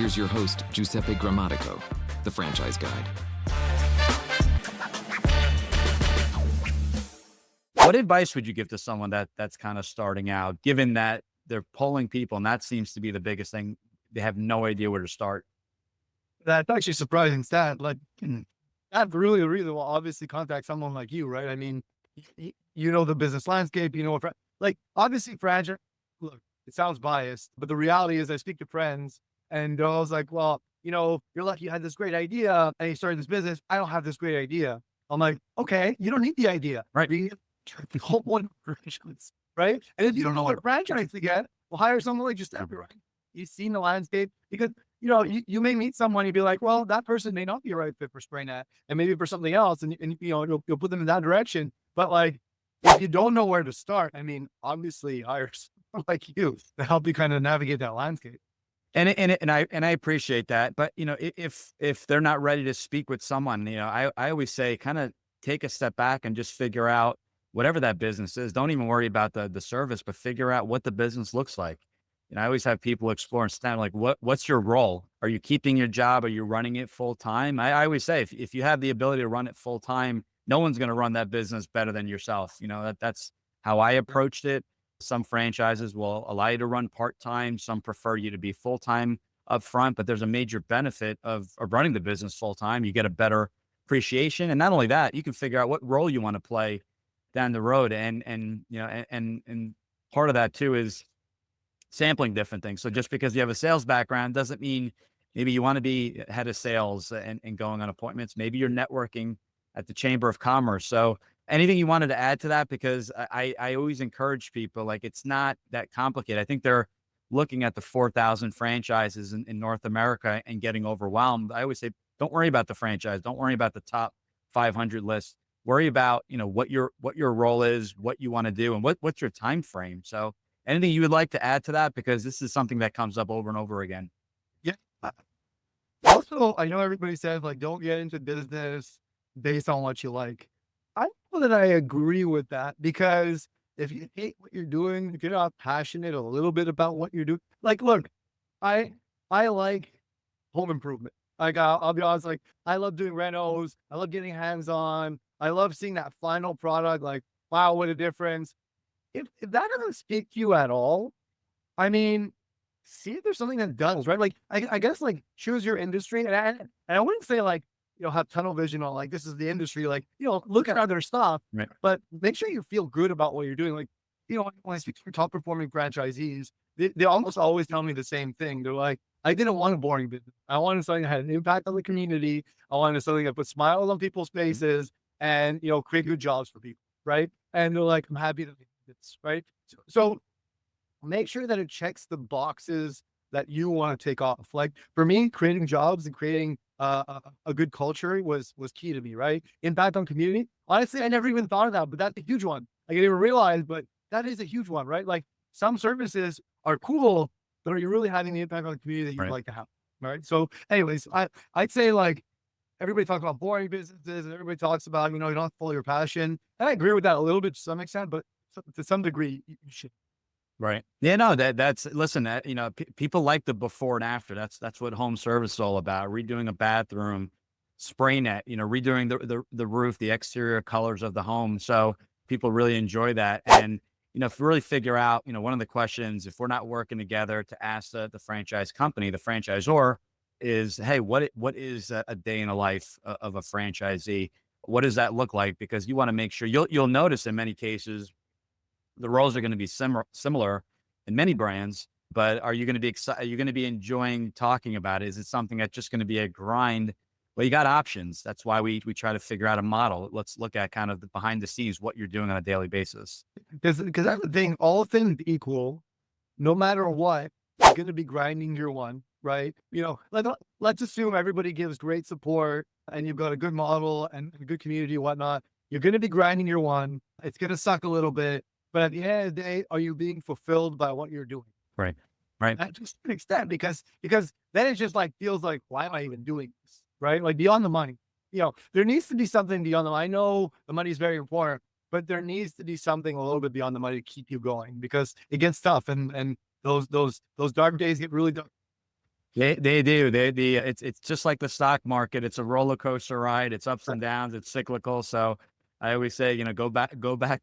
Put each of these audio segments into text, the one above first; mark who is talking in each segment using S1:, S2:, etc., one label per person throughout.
S1: Here's your host, Giuseppe Grammatico, the Franchise Guide.
S2: What advice would you give to someone that's kind of starting out, given that they're polling people and that seems to be the biggest thing? They have no idea where to start.
S3: That's actually a surprising stat. Like, that really will obviously contact someone like you, right? I mean, you know the business landscape, you know what, like, obviously franchise, look, it sounds biased, but the reality is I speak to friends and they're always like, well, you know, you're lucky you had this great idea and you started this business. I don't have this great idea. I'm like, okay, you don't need the idea.
S2: Right.
S3: The whole one franchise, right? And if you don't know what franchise to get, well, hire someone like Giuseppe, right? You've seen the landscape because, you know, you may meet someone, you'd be like, well, that person may not be a right fit for spray net and maybe for something else. And you know, you'll put them in that direction. But like, if you don't know where to start, I mean, obviously hire someone like you to help you kind of navigate that landscape.
S2: And I appreciate that. But, you know, if they're not ready to speak with someone, you know, I always say kind of take a step back and just figure out whatever that business is. Don't even worry about the service, but figure out what the business looks like. And I always have people explore and stand like, what's your role? Are you keeping your job? Are you running it full time? I always say, if you have the ability to run it full time, no one's going to run that business better than yourself. You know, that's how I approached it. Some franchises will allow you to run part-time. Some prefer you to be full-time up front, but there's a major benefit of running the business full-time. You get a better appreciation. And not only that, you can figure out what role you want to play down the road. And you know, and part of that too is sampling different things. So just because you have a sales background doesn't mean maybe you want to be head of sales and going on appointments. Maybe you're networking at the Chamber of Commerce. So anything you wanted to add to that? Because I always encourage people, like, it's not that complicated. I think they're looking at the 4,000 franchises in North America and getting overwhelmed. I always say, don't worry about the franchise. Don't worry about the top 500 list. Worry about, you know, what your role is, what you want to do, and what's your time frame. So anything you would like to add to that? Because this is something that comes up over and over again.
S3: Yeah. Also, I know everybody says, like, don't get into business based on what you like. I know that I agree with that, because if you hate what you're doing, if you're not passionate a little bit about what you're doing, like, look, I like home improvement. Like, I'll be honest, like, I love doing renos. I love getting hands-on. I love seeing that final product. Like, wow, what a difference. If that doesn't speak to you at all, I mean, see if there's something that does, right? Like, I guess, like, choose your industry. And I wouldn't say, like, you know, have tunnel vision on, like, this is the industry, like, you know, look at other stuff,
S2: Right.
S3: but make sure you feel good about what you're doing. Like, you know, when I speak to top performing franchisees, they almost always tell me the same thing. They're like, I didn't want a boring business. I wanted something that had an impact on the community. I wanted something that put smiles on people's faces and, you know, create good jobs for people. Right. And they're like, I'm happy to do this. Right. So make sure that it checks the boxes that you want to take off. Like, for me, creating jobs and creating a good culture was key to me, right? Impact on community. Honestly, I never even thought of that, but that's a huge one. I didn't even realize, but that is a huge one, right? Like, some services are cool, but are you really having the impact on the community that you'd
S2: Right.
S3: like to have? Right. So anyways, I'd say, like, everybody talks about boring businesses and everybody talks about, you know, you don't have to follow your passion. And I agree with that a little bit to some extent, but to some degree, you should.
S2: Right. Yeah, no, that's listen, that, you know, people like the before and after. That's what home service is all about. Redoing a bathroom, spray net, you know, redoing the roof, the exterior colors of the home. So people really enjoy that. And, you know, if we really figure out, you know, one of the questions, if we're not working together, to ask the franchise company, the franchisor, is, hey, what is a day in the life of a franchisee? What does that look like? Because you want to make sure you'll notice in many cases the roles are going to be similar in many brands, but are you going to be excited? Are you going to be enjoying talking about it? Is it something that's just going to be a grind? Well, you got options. That's why we try to figure out a model. Let's look at kind of the behind the scenes, what you're doing on a daily basis.
S3: Because that's the thing, all things equal, no matter what, you're going to be grinding your one, right? You know, let's assume everybody gives great support and you've got a good model and a good community and whatnot. You're going to be grinding your one. It's going to suck a little bit, but at the end of the day, are you being fulfilled by what you're doing?
S2: Right. Right.
S3: To an extent, because then it just, like, feels like, why am I even doing this? Right? Like, beyond the money, you know, there needs to be something beyond the money. I know the money is very important, but there needs to be something a little bit beyond the money to keep you going, because it gets tough, and those dark days get really dark.
S2: They do. It's just like the stock market. It's a roller coaster ride. It's ups and downs. It's cyclical. So I always say, go back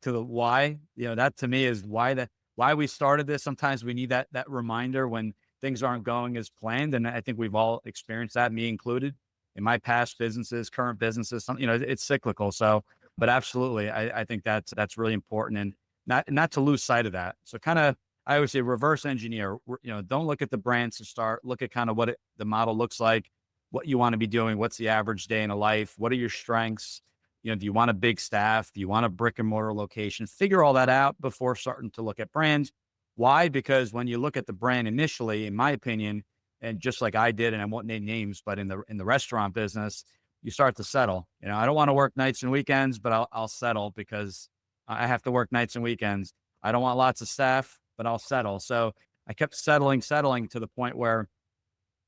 S2: to the why. That to me is why we started this. Sometimes we need that reminder when things aren't going as planned. And I think we've all experienced that, me included, in my past businesses, current businesses. It's cyclical. So, but absolutely, I think that's really important, and not to lose sight of that. So I always say reverse engineer. Don't look at the brands to start. Look at kind of what the model looks like, what you want to be doing, what's the average day in a life, what are your strengths? Do you want a big staff? Do you want a brick and mortar location? Figure all that out before starting to look at brands. Why? Because when you look at the brand initially, in my opinion, and just like I did, and I won't name names, but in the restaurant business, you start to settle. I don't want to work nights and weekends, but I'll settle because I have to work nights and weekends. I don't want lots of staff, but I'll settle. So I kept settling to the point where,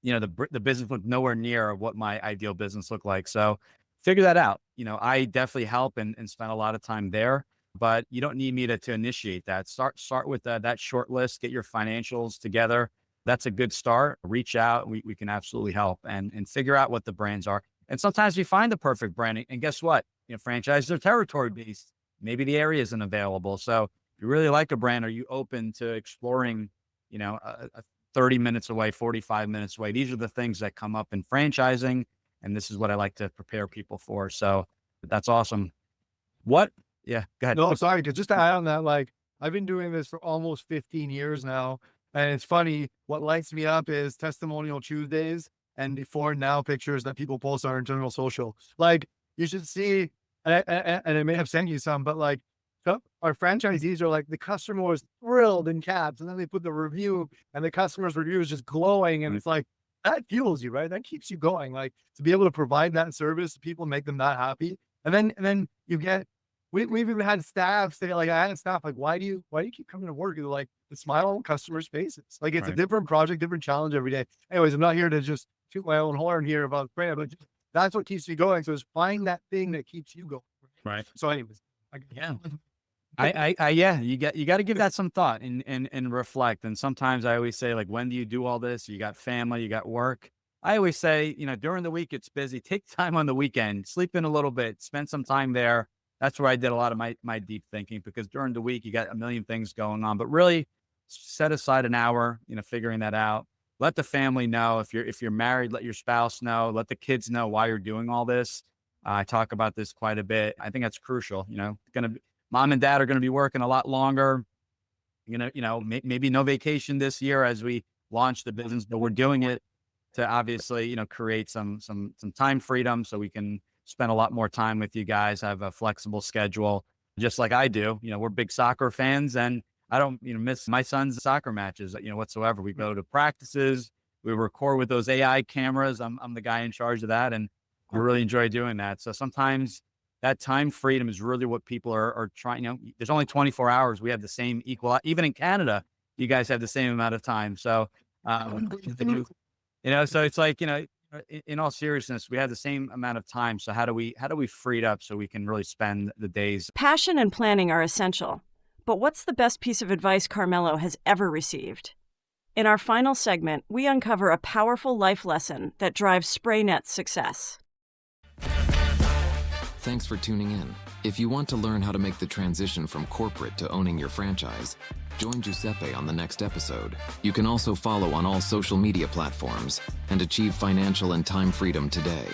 S2: the business looked nowhere near what my ideal business looked like. So figure that out. I definitely help and spend a lot of time there, but you don't need me to initiate that. Start with that short list, get your financials together. That's a good start. Reach out. We can absolutely help and figure out what the brands are. And sometimes we find the perfect branding, and guess what? Franchises are territory based. Maybe the area isn't available. So if you really like a brand, are you open to exploring, a 30 minutes away, 45 minutes away? These are the things that come up in franchising. And this is what I like to prepare people for. So that's awesome. Yeah, go ahead.
S3: No, sorry. Just to add on that, like I've been doing this for almost 15 years now. And it's funny, what lights me up is testimonial Tuesdays and before and now pictures that people post on internal social. Like you should see, and I may have sent you some, but like our franchisees are like, the customer was thrilled in caps. And then they put the review and the customer's review is just glowing. And it's like, that fuels you, right? That keeps you going. Like to be able to provide that service to people, make them that happy. And then you get, we've even had staff say, like, I had staff like, why do you keep coming to work? And they're like, the smile on customers' faces. Like it's a different project, different challenge every day. Anyways, I'm not here to just toot my own horn here about brand, but that's what keeps me going. So is find that thing that keeps you going.
S2: Right.
S3: So anyways,
S2: yeah, you got to give that some thought and reflect. And sometimes I always say, like, when do you do all this? You got family, you got work. I always say, during the week, it's busy. Take time on the weekend, sleep in a little bit, spend some time there. That's where I did a lot of my deep thinking, because during the week you got a million things going on, but really set aside an hour, figuring that out. Let the family know. If you're married, let your spouse know, let the kids know why you're doing all this. I talk about this quite a bit. I think that's crucial. Mom and dad are going to be working a lot longer. Maybe no vacation this year as we launch the business, but we're doing it to obviously, create some time freedom so we can spend a lot more time with you guys, have a flexible schedule, just like I do. We're big soccer fans, and I don't, miss my son's soccer matches, whatsoever. We go to practices, we record with those AI cameras. I'm the guy in charge of that, and I really enjoy doing that. So sometimes that time freedom is really what people are trying. There's only 24 hours. We have the same even in Canada, you guys have the same amount of time. So, so it's like, in all seriousness, we have the same amount of time. So how do we free it up so we can really spend the days?
S4: Passion and planning are essential. But what's the best piece of advice Carmelo has ever received? In our final segment, we uncover a powerful life lesson that drives SprayNet's success.
S1: Thanks for tuning in. If you want to learn how to make the transition from corporate to owning your franchise, join Giuseppe on the next episode. You can also follow on all social media platforms and achieve financial and time freedom today.